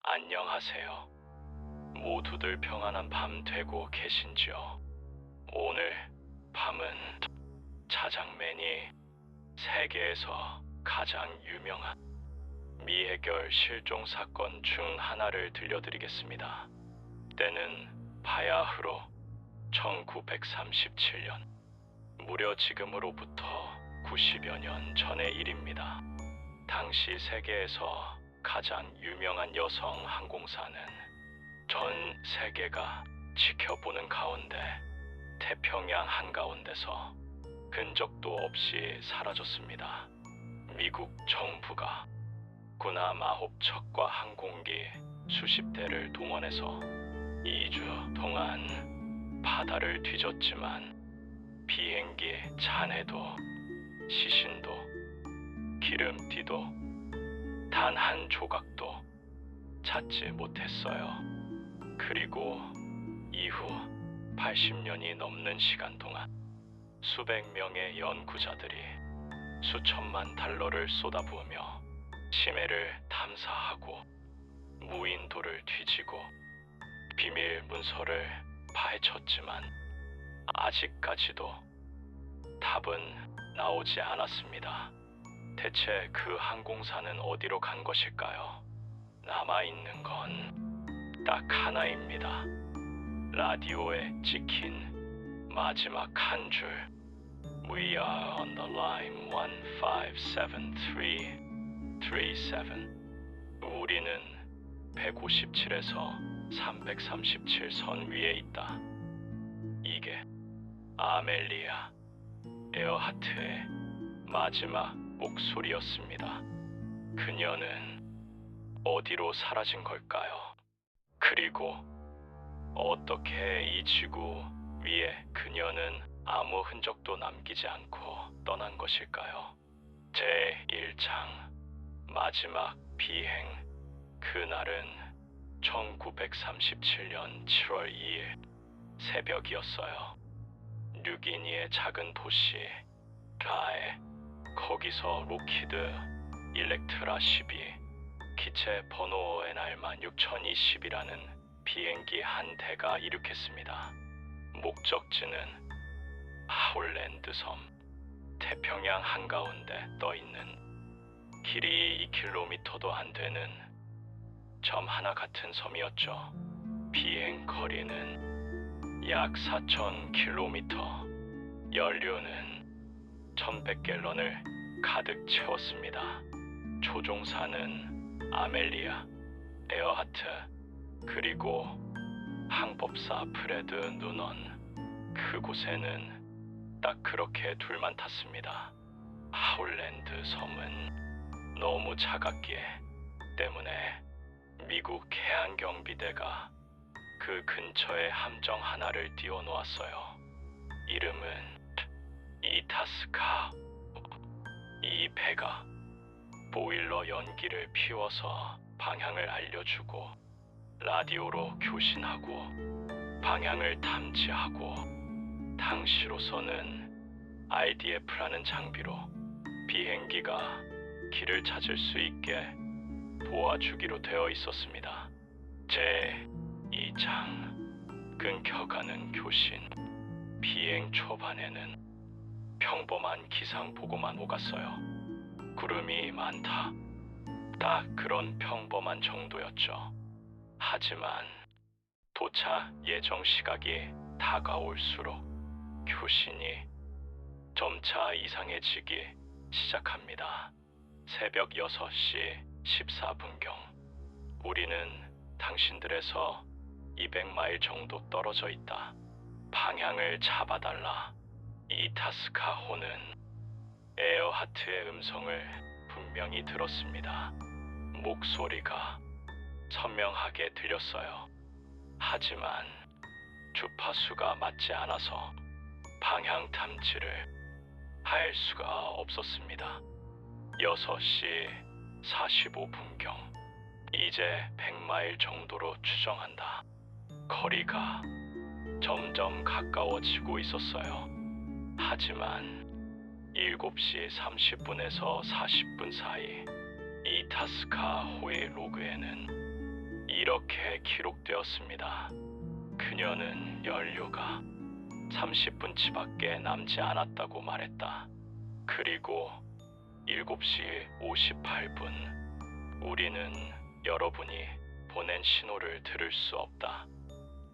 안녕하세요. 모두들 평안한 밤 되고 계신지요? 오늘 밤은 차장맨이 세계에서 가장 유명한 미해결 실종 사건 중 하나를 들려드리겠습니다. 때는 바야흐로 1937년, 무려 지금으로부터 90여 년 전의 일입니다. 당시 세계에서 가장 유명한 여성 항공사는 전 세계가 지켜보는 가운데 태평양 한가운데서 흔적도 없이 사라졌습니다. 미국 정부가 군함 9척과 항공기 수십 대를 동원해서 2주 동안 바다를 뒤졌지만 비행기 잔해도 시신도 기름띠도 단 한 조각도 찾지 못했어요. 그리고 이후 80년이 넘는 시간 동안 수백 명의 연구자들이 수천만 달러를 쏟아부으며 심해를 탐사하고 무인도를 뒤지고 비밀 문서를 파헤쳤지만 아직까지도 답은 나오지 않았습니다. 대체 그 항공사는 어디로 간 것일까요? 남아있는 건 딱 하나입니다. 라디오에 찍힌 마지막 한 줄. We are on the line 157337. 우리는 157에서 337선 위에 있다. 이게 아멜리아 에어하트의 마지막 목소리였습니다. 그녀는 어디로 사라진 걸까요? 그리고 어떻게 이 지구 위에 그녀는 아무 흔적도 남기지 않고 떠난 것일까요? 제1장 마지막 비행. 그날은 1937년 7월 2일 새벽이었어요. 뉴기니의 작은 도시 라에, 거기서 로키드 일렉트라 12 기체 번호 NR만 6020이라는 비행기 한 대가 이륙했습니다. 목적지는 하울랜드 섬, 태평양 한가운데 떠있는 길이 2km도 안 되는 점 하나 같은 섬이었죠. 비행 거리는 약 4000km, 연료는 1100갤런을 가득 채웠습니다. 조종사는 아멜리아 에어하트, 그리고 항법사 프레드 누넌. 그곳에는 딱 그렇게 둘만 탔습니다. 하울랜드 섬은 너무 작았기에 때문에 미국 해안경비대가 그 근처에 함정 하나를 띄워놓았어요. 이름은 이타스카. 이 배가 보일러 연기를 피워서 방향을 알려주고 라디오로 교신하고 방향을 탐지하고 당시로서는 RDF라는 장비로 비행기가 길을 찾을 수 있게 도와주기로 되어 있었습니다. 제2장 끊겨가는 교신. 비행 초반에는 평범한 기상 보고만 오갔어요. 구름이 많다. 딱 그런 평범한 정도였죠. 하지만 도착 예정 시각이 다가올수록 교신이 점차 이상해지기 시작합니다. 새벽 6시 14분경 우리는 당신들에서 200마일 정도 떨어져 있다. 방향을 잡아달라. 이타스카 호는 에어하트의 음성을 분명히 들었습니다. 목소리가 선명하게 들렸어요. 하지만 주파수가 맞지 않아서 방향 탐지를 할 수가 없었습니다. 6시 45분경 이제 100마일 정도로 추정한다. 거리가 점점 가까워지고 있었어요. 하지만 7시 30분에서 40분 사이 이타스카 호의 로그에는 이렇게 기록되었습니다. 그녀는 연료가 30분치밖에 남지 않았다고 말했다. 그리고 7시 58분, 우리는 여러분이 보낸 신호를 들을 수 없다.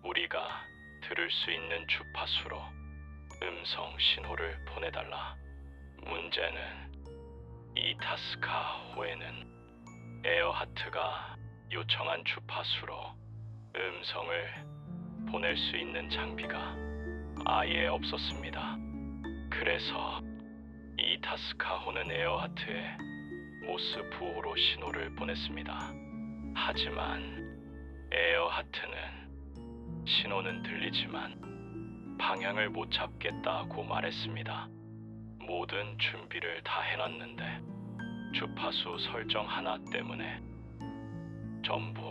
우리가 들을 수 있는 주파수로 음성 신호를 보내달라. 문제는 이타스카호에는 에어하트가 요청한 주파수로 음성을 보낼 수 있는 장비가 아예 없었습니다. 그래서 이타스카호는 에어하트에 모스 부호로 신호를 보냈습니다. 하지만 에어하트는 신호는 들리지만 방향을 못 잡겠다고 말했습니다. 모든 준비를 다 해놨는데 주파수 설정 하나 때문에 전부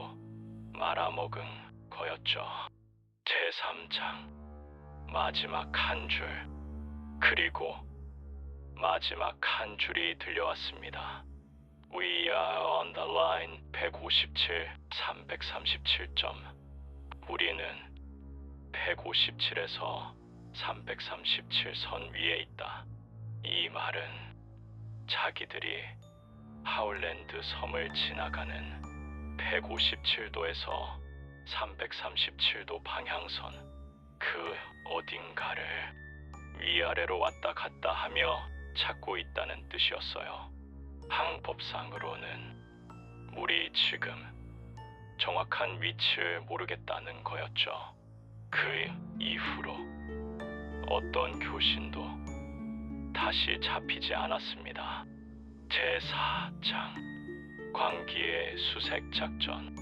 말아먹은 거였죠. 제3장 마지막 한 줄, 그리고 마지막 한 줄이 들려왔습니다. We are on the line 157, 337점. 우리는 157에서 337선 위에 있다. 이 말은 자기들이 하울랜드 섬을 지나가는 157도에서 337도 방향선 그 어딘가를 위아래로 왔다 갔다 하며 찾고 있다는 뜻이었어요. 방법상으로는 우리 지금 정확한 위치를 모르겠다는 거였죠. 그 이후로 어떤 교신도 다시 잡히지 않았습니다. 제4장 광기의 수색 작전.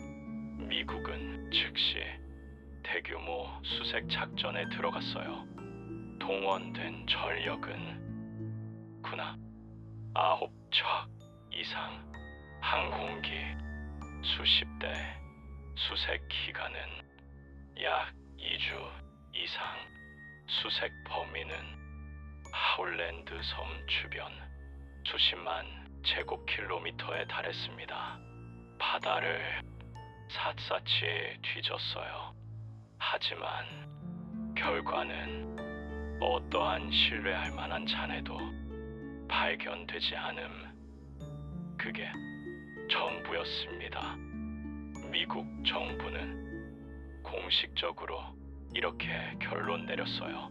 미국은 즉시 대규모 수색 작전에 들어갔어요. 동원된 전력은 군함 9척 이상, 항공기 수십 대, 수색 기간은 약 2주 이상, 수색 범위는 하울랜드 섬 주변 수십만 제곱킬로미터에 달했습니다. 바다를 샅샅이 뒤졌어요. 하지만 결과는 어떠한 신뢰할 만한 잔해도 발견되지 않음. 그게 전부였습니다. 미국 정부는 공식적으로 이렇게 결론 내렸어요.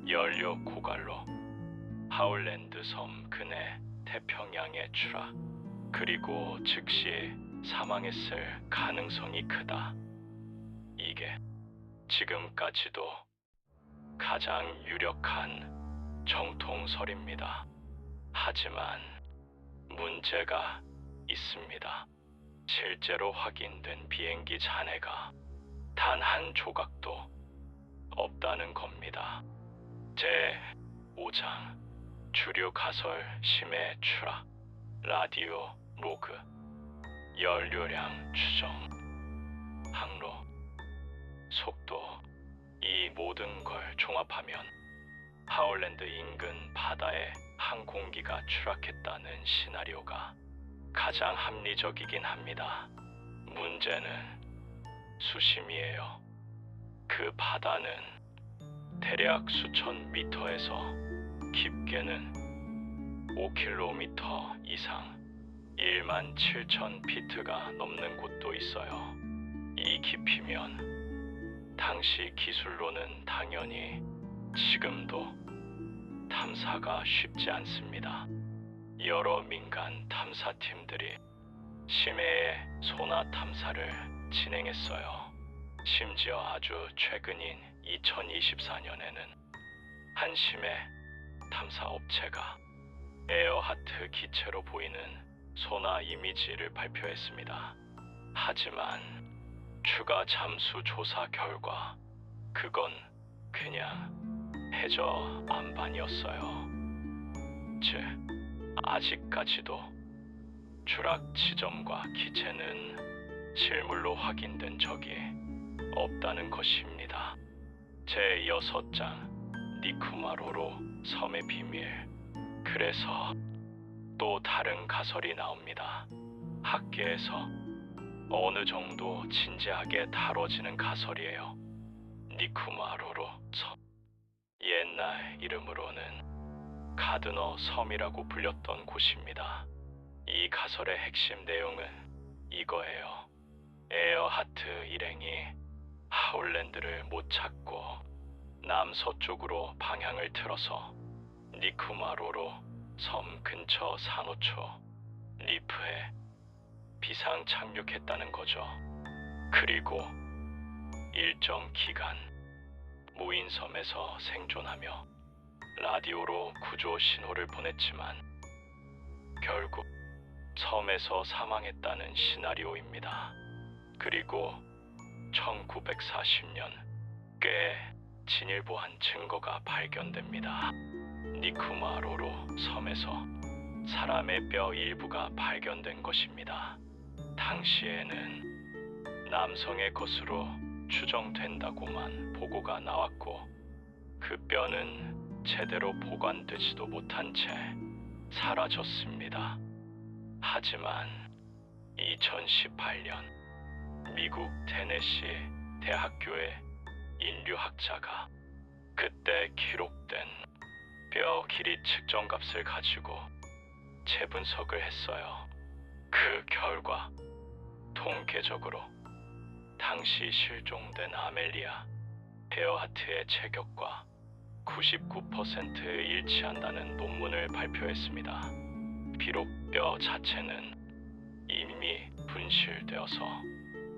연료 고갈로 하울랜드 섬 근해 태평양에 추락, 그리고 즉시 사망했을 가능성이 크다. 이게 지금까지도 가장 유력한 정통설입니다. 하지만 문제가 있습니다. 실제로 확인된 비행기 잔해가 단 한 조각도 없다는 겁니다. 제5장 주류 가설 심해 추락, 라디오 로그, 연료량 추정, 항로, 속도, 이 모든 걸 종합하면 하울랜드 인근 바다에 항공기가 추락했다는 시나리오가 가장 합리적이긴 합니다. 문제는 수심이에요. 그 바다는 대략 수천 미터에서 깊게는 5km 이상, 17,000 피트가 넘는 곳도 있어요. 이 깊이면 당시 기술로는 당연히 지금도 탐사가 쉽지 않습니다. 여러 민간 탐사팀들이 심해의 소나 탐사를 진행했어요. 심지어 아주 최근인 2024년에는 한 심해 탐사 업체가 에어하트 기체로 보이는 소나 이미지를 발표했습니다. 하지만 추가 잠수 조사 결과 그건 그냥 해저 안반이었어요. 즉, 아직까지도 추락 지점과 기체는 실물로 확인된 적이 없다는 것입니다. 제6장 니쿠마로로 섬의 비밀. 그래서 또 다른 가설이 나옵니다. 학계에서 어느 정도 진지하게 다뤄지는 가설이에요. 니쿠마로로 섬. 옛날 이름으로는 가드너 섬이라고 불렸던 곳입니다. 이 가설의 핵심 내용은 이거예요. 에어하트 일행이 하울랜드를 못 찾고 남서쪽으로 방향을 틀어서 니쿠마로로 섬 근처 산호초 리프에 비상 착륙했다는 거죠. 그리고 일정 기간 무인섬에서 생존하며 라디오로 구조 신호를 보냈지만 결국 섬에서 사망했다는 시나리오입니다. 그리고 1940년 꽤 진일보한 증거가 발견됩니다. 니쿠마로로 섬에서 사람의 뼈 일부가 발견된 것입니다. 당시에는 남성의 것으로 추정된다고만 보고가 나왔고 그 뼈는 제대로 보관되지도 못한 채 사라졌습니다. 하지만 2018년 미국 테네시 대학교의 인류학자가 그때 기록된 뼈 길이 측정값을 가지고 재분석을 했어요. 그 결과 통계적으로 당시 실종된 아멜리아 에어하트의 체격과 99% 일치한다는 논문을 발표했습니다. 비록 뼈 자체는 이미 분실되어서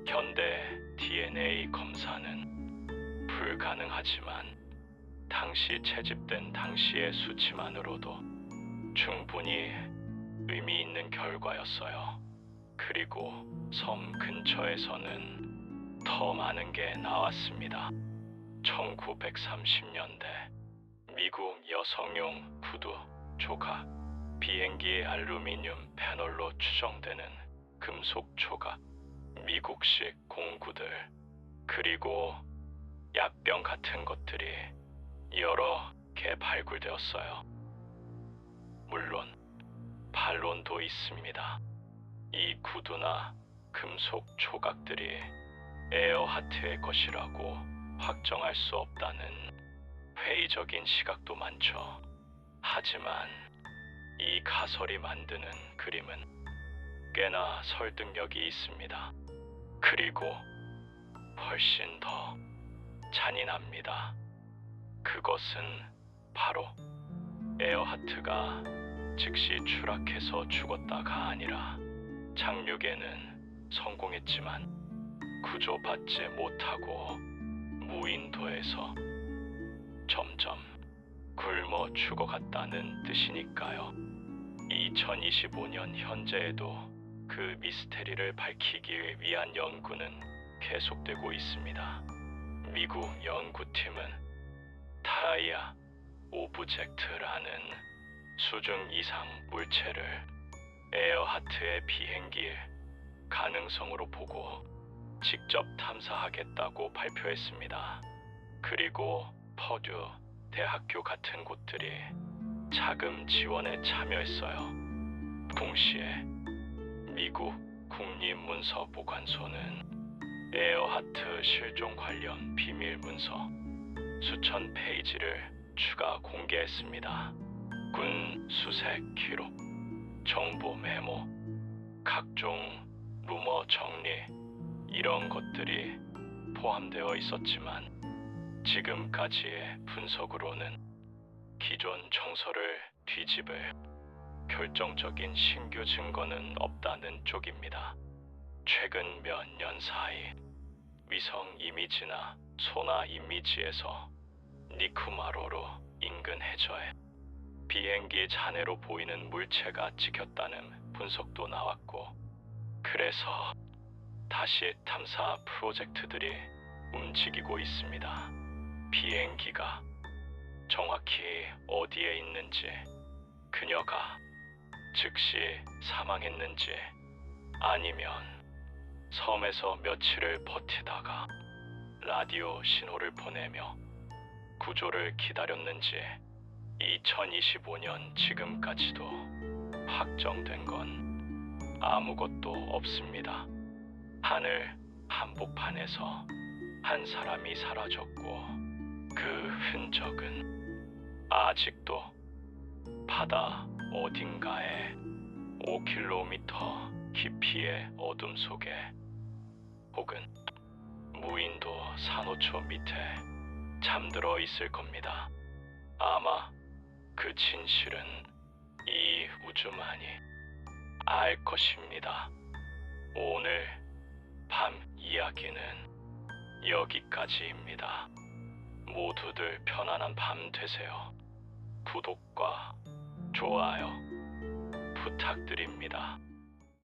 현대 DNA 검사는 불가능하지만 당시 채집된 당시의 수치만으로도 충분히 의미 있는 결과였어요. 그리고 섬 근처에서는 더 많은 게 나왔습니다. 1930년대 미국 여성용 구두, 조각, 비행기 알루미늄 패널로 추정되는 금속 조각, 미국식 공구들, 그리고 약병 같은 것들이 여러 개 발굴되었어요. 물론 반론도 있습니다. 이 구두나 금속 조각들이 에어하트의 것이라고 확정할 수 없다는 회의적인 시각도 많죠. 하지만 이 가설이 만드는 그림은 꽤나 설득력이 있습니다. 그리고 훨씬 더 잔인합니다. 그것은 바로 에어하트가 즉시 추락해서 죽었다가 아니라 착륙에는 성공했지만 구조받지 못하고 무인도에서 점점 굶어 죽어갔다는 뜻이니까요. 2025년 현재에도 그 미스테리를 밝히기 위한 연구는 계속되고 있습니다. 미국 연구팀은 타이아 오브젝트라는 수중 이상 물체를 에어하트의 비행기일 가능성으로 보고 직접 탐사하겠다고 발표했습니다. 그리고 퍼듀 대학교 같은 곳들이 자금 지원에 참여했어요. 동시에 미국 국립문서보관소는 에어하트 실종 관련 비밀 문서 수천 페이지를 추가 공개했습니다. 군 수색 기록, 정보 메모, 각종 루머 정리, 이런 것들이 포함되어 있었지만 지금까지의 분석으로는 기존 정설을 뒤집을 결정적인 신규 증거는 없다는 쪽입니다. 최근 몇 년 사이 위성 이미지나 소나 이미지에서 니쿠마로로 인근 해저에 비행기 잔해로 보이는 물체가 찍혔다는 분석도 나왔고, 그래서 다시 탐사 프로젝트들이 움직이고 있습니다. 비행기가 정확히 어디에 있는지, 그녀가 즉시 사망했는지, 아니면 섬에서 며칠을 버티다가 라디오 신호를 보내며 구조를 기다렸는지 2025년 지금까지도 확정된 건 아무것도 없습니다. 하늘 한복판에서 한 사람이 사라졌고 그 흔적은 아직도 바다 어딘가에 5km 깊이의 어둠 속에 혹은 무인도 산호초 밑에 잠들어 있을 겁니다. 아마 그 진실은 이 우주만이 알 것입니다. 오늘 밤 이야기는 여기까지입니다. 모두들 편안한 밤 되세요. 구독과 좋아요 부탁드립니다.